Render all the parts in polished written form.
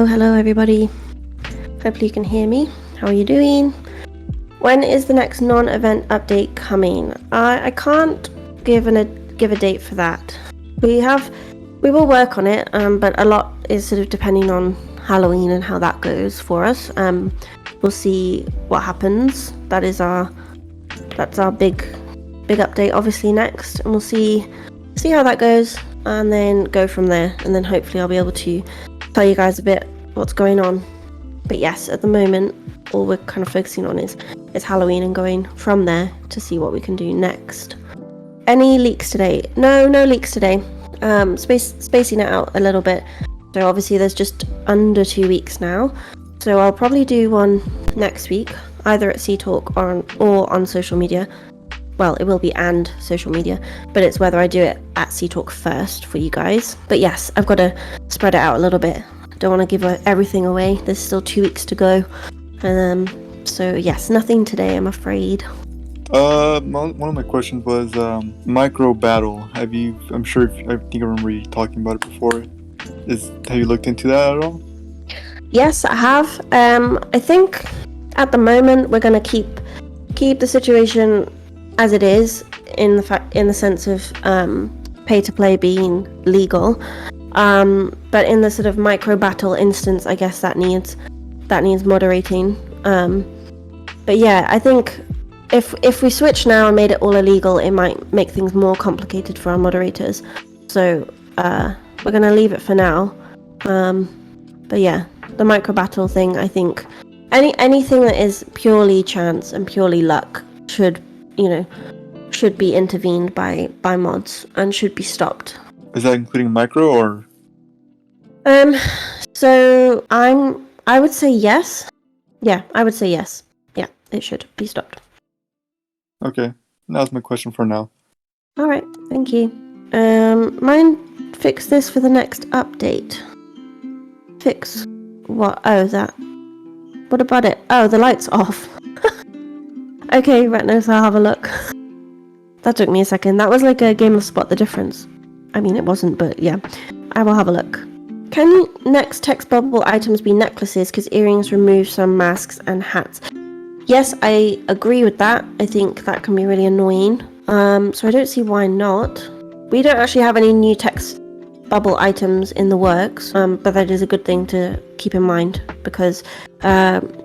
Hello everybody. Hopefully you can hear me. How are you doing? When is the next non-event update coming? I can't give a date for that. We will work on it, but a lot is sort of depending on Halloween and how that goes for us. We'll see what happens. That's our big update obviously next, and we'll see how that goes and then go from there, and then hopefully I'll be able to tell you guys a bit what's going on. But yes, at the moment all we're kind of focusing on is Halloween and going from there to see what we can do next. Any leaks today? No leaks today. Spacing it out a little bit. So obviously there's just under 2 weeks now, so I'll probably do one next week, either at CTALK or on social media. Well, it will be and social media, but it's whether I do it at CTALK first for you guys. But yes, I've got to spread it out a little bit. Don't want to give everything away. There's still 2 weeks to go. So yes, nothing today, I'm afraid. One of my questions was micro battle. I think I remember you talking about it before. Have you looked into that at all? Yes, I have. I think at the moment we're going to keep the situation as it is in the sense of pay to play being legal. But in the sort of micro battle instance, I guess that needs moderating. But yeah, I think if we switch now and made it all illegal, it might make things more complicated for our moderators. So we're gonna leave it for now. But yeah, the micro battle thing, I think anything that is purely chance and purely luck should be intervened by mods and should be stopped. Is that including micro or? So I would say yes. Yeah, I would say yes. Yeah, it should be stopped. Okay, that's my question for now. All right, thank you. Mind fix this for the next update. Fix what? Oh, that. What about it? Oh, the light's off. Okay, RetNos, I'll have a look. That took me a second. That was like a game of spot the difference. I mean, it wasn't, but yeah. I will have a look. Can next text bubble items be necklaces? Because earrings remove some masks and hats. Yes, I agree with that. I think that can be really annoying. So I don't see why not. We don't actually have any new text bubble items in the works, but that is a good thing to keep in mind, because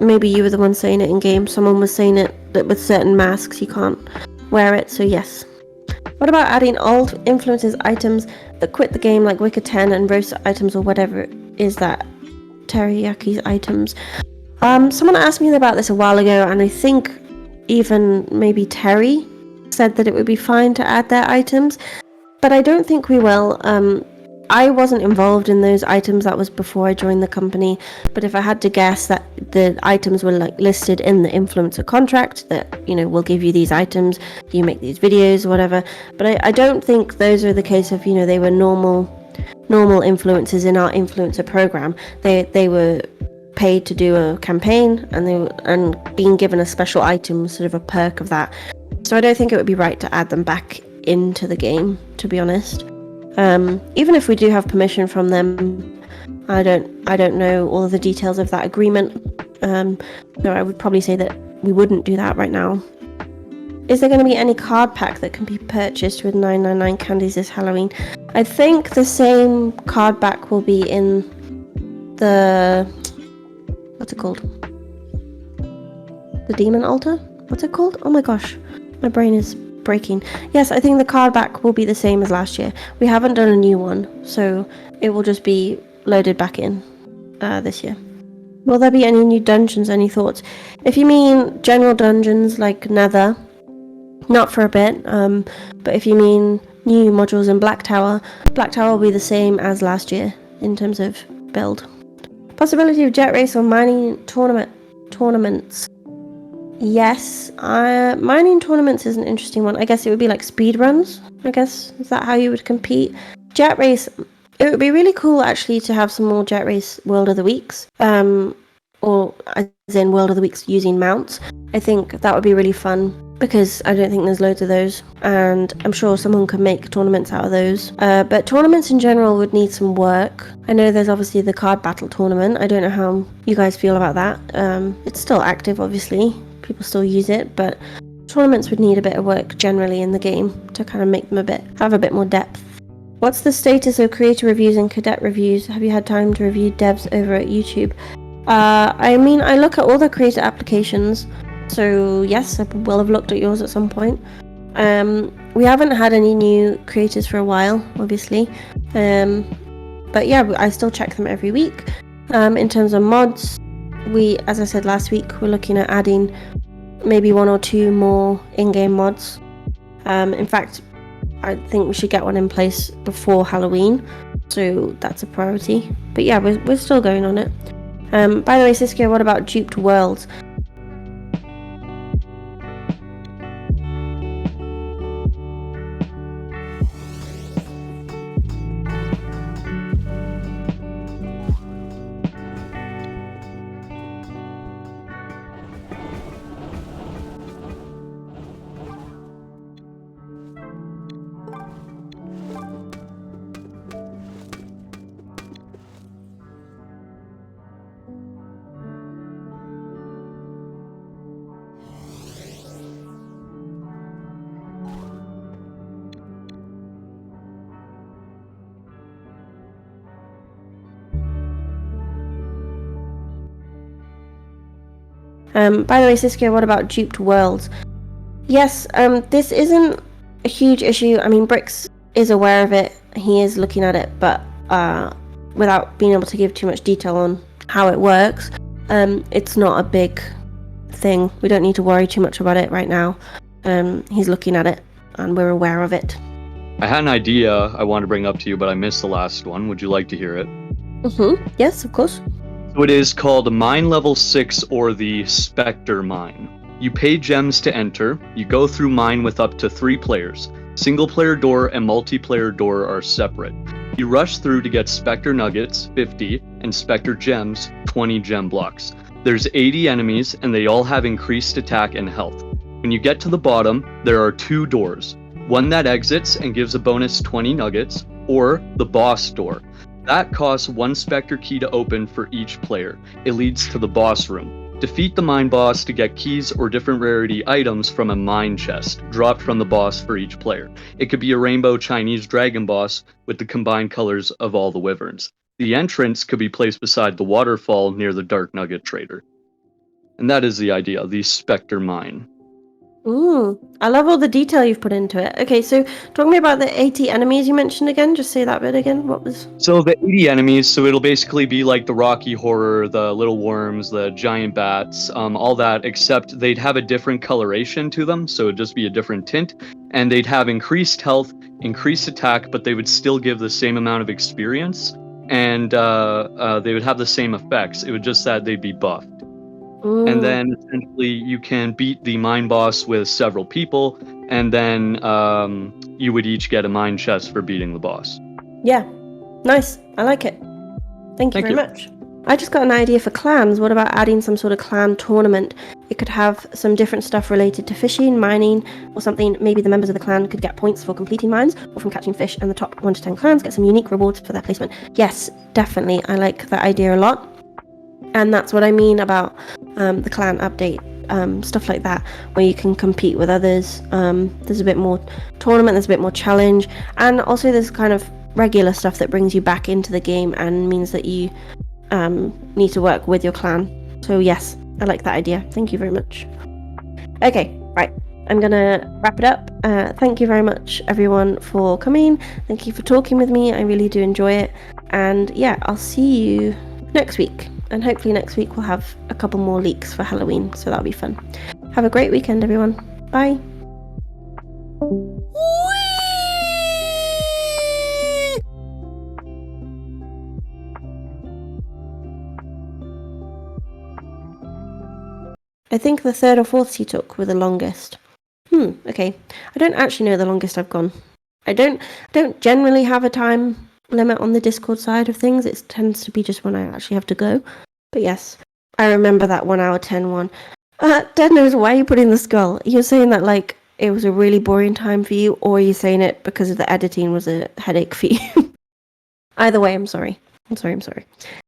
maybe you were the one saying it in game. Someone was saying it that with certain masks you can't wear it, so yes. What about adding old influences items that quit the game, like Wicker 10 and roast items or whatever is that? Teriyaki's items. Someone asked me about this a while ago, and I think even maybe Terry said that it would be fine to add their items, but I don't think we will. I wasn't involved in those items. That was before I joined the company, but if I had to guess, that the items were like listed in the influencer contract that, we'll give you these items, you make these videos or whatever. But I don't think those are the case of, they were normal influencers in our influencer program. They were paid to do a campaign, and being given a special item was sort of a perk of that. So I don't think it would be right to add them back into the game, to be honest. Even if we do have permission from them, I don't know all of the details of that agreement. So I would probably say that we wouldn't do that right now. Is there going to be any card pack that can be purchased with 999 candies this Halloween? I think the same card pack will be in the... What's it called? The Demon Altar? What's it called? Oh my gosh, my brain is breaking. Yes, I think the card back will be the same as last year. We haven't done a new one, so it will just be loaded back in this year. Will there be any new dungeons? Any thoughts? If you mean general dungeons like Nether, not for a bit. But if you mean new modules in Black Tower will be the same as last year in terms of build. Possibility of jet race or mining tournaments. Yes, mining tournaments is an interesting one. I guess it would be like speed runs. I guess is that how you would compete? Jet race. It would be really cool actually to have some more jet race World of the Weeks. Or as in World of the Weeks using mounts. I think that would be really fun because I don't think there's loads of those, and I'm sure someone could make tournaments out of those. But tournaments in general would need some work. I know there's obviously the card battle tournament. I don't know how you guys feel about that. It's still active, obviously. People still use it, but tournaments would need a bit of work generally in the game to kind of make them have a bit more depth. What's the status of creator reviews and cadet reviews? Have you had time to review devs over at YouTube? I mean, I look at all the creator applications, so yes, I will have looked at yours at some point. We haven't had any new creators for a while, obviously. But yeah, I still check them every week. In terms of mods, as I said last week, we're looking at adding maybe 1 or 2 more in-game mods. In fact, I think we should get one in place before Halloween, so that's a priority. But yeah, we're still going on it. By the way, Siskea, what about Duped Worlds? By the way, Siskea, what about Duped Worlds? Yes, this isn't a huge issue. I mean, Brix is aware of it. He is looking at it, but without being able to give too much detail on how it works, it's not a big thing. We don't need to worry too much about it right now. He's looking at it, and we're aware of it. I had an idea I wanted to bring up to you, but I missed the last one. Would you like to hear it? Yes, of course. So it is called Mine Level 6 or the Spectre Mine. You pay gems to enter. You go through mine with up to 3 players. Single player door and multiplayer door are separate. You rush through to get Spectre Nuggets, 50, and Spectre Gems, 20 gem blocks. There's 80 enemies, and they all have increased attack and health. When you get to the bottom, there are 2 doors. One that exits and gives a bonus 20 nuggets, or the boss door. That costs 1 Spectre key to open for each player. It leads to the boss room. Defeat the mine boss to get keys or different rarity items from a mine chest, dropped from the boss for each player. It could be a rainbow Chinese dragon boss with the combined colors of all the wyverns. The entrance could be placed beside the waterfall near the Dark Nugget Trader. And that is the idea, the Spectre Mine. Ooh, I love all the detail you've put into it. Okay, so talk me about the 80 enemies you mentioned again. Just say that bit again. What was... So the 80 enemies, so it'll basically be like the Rocky Horror, the little worms, the giant bats, all that, except they'd have a different coloration to them, so it'd just be a different tint, and they'd have increased health, increased attack, but they would still give the same amount of experience, and they would have the same effects. It would just that they'd be buffed. Ooh. And then essentially you can beat the mine boss with several people, and then you would each get a mine chest for beating the boss. Yeah, nice. I like it. Thank you very much. I just got an idea for clans. What about adding some sort of clan tournament? It could have some different stuff related to fishing, mining, or something. Maybe the members of the clan could get points for completing mines or from catching fish, and the top 1 to 10 clans get some unique rewards for their placement. Yes, definitely. I like that idea a lot. And that's what I mean about the clan update, stuff like that, where you can compete with others. There's a bit more tournament, there's a bit more challenge, and also there's kind of regular stuff that brings you back into the game and means that you need to work with your clan. So yes, I like that idea. Thank you very much. Okay, right. I'm gonna wrap it up. Thank you very much, everyone, for coming. Thank you for talking with me. I really do enjoy it. And yeah, I'll see you next week. And hopefully next week we'll have a couple more leaks for Halloween, so that'll be fun. Have a great weekend, everyone. Bye. I think the third or fourth CTALK were the longest. Okay. I don't actually know the longest I've gone. I don't generally have a time limit on the Discord side of things. It tends to be just when I actually have to go. But yes, I remember that 1 hour 10 one. Dad knows, why are you putting the skull? You're saying that like it was a really boring time for you, or are you saying it because of the editing was a headache for you? Either way, I'm sorry. I'm sorry.